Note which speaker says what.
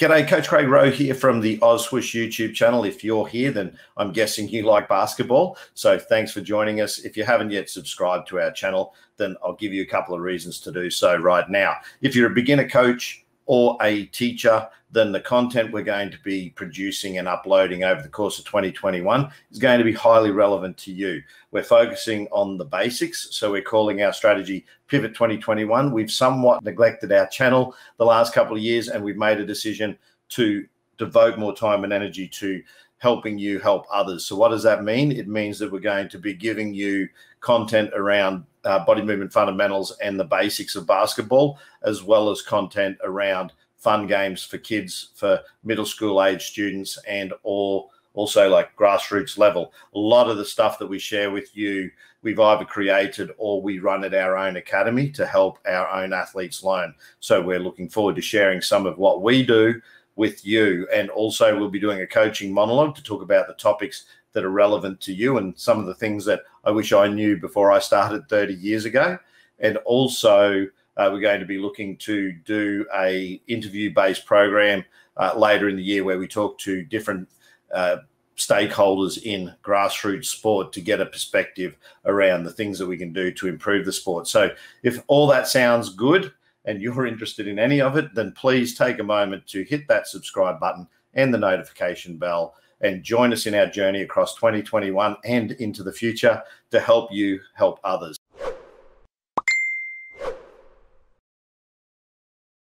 Speaker 1: G'day, Coach Craig Rowe here from the OzSwoosh YouTube channel. If you're here, then I'm guessing you like basketball. So thanks for joining us. If you haven't yet subscribed to our channel, then I'll give you a couple of reasons to do so right now. If you're a beginner coach or a teacher, then the content we're going to be producing and uploading over the course of 2021 is going to be highly relevant to you. We're focusing on the basics, so we're calling our strategy Pivot 2021. We've somewhat neglected our channel the last couple of years, and we've made a decision to devote more time and energy to helping you help others. So what does that mean? It means that we're going to be giving you content around body movement fundamentals and the basics of basketball, as well as content around fun games for kids, for middle school age students, and also like grassroots level. A lot of the stuff that we share with you, we've either created or we run at our own academy to help our own athletes learn. So we're looking forward to sharing some of what we do with you. And also we'll be doing a coaching monologue to talk about the topics that are relevant to you and some of the things that I wish I knew before I started 30 years ago. And also we're going to be looking to do a interview-based program later in the year where we talk to different stakeholders in grassroots sport to get a perspective around the things that we can do to improve the sport. So if all that sounds good and you're interested in any of it, then please take a moment to hit that subscribe button and the notification bell and join us in our journey across 2021 and into the future to help you help others.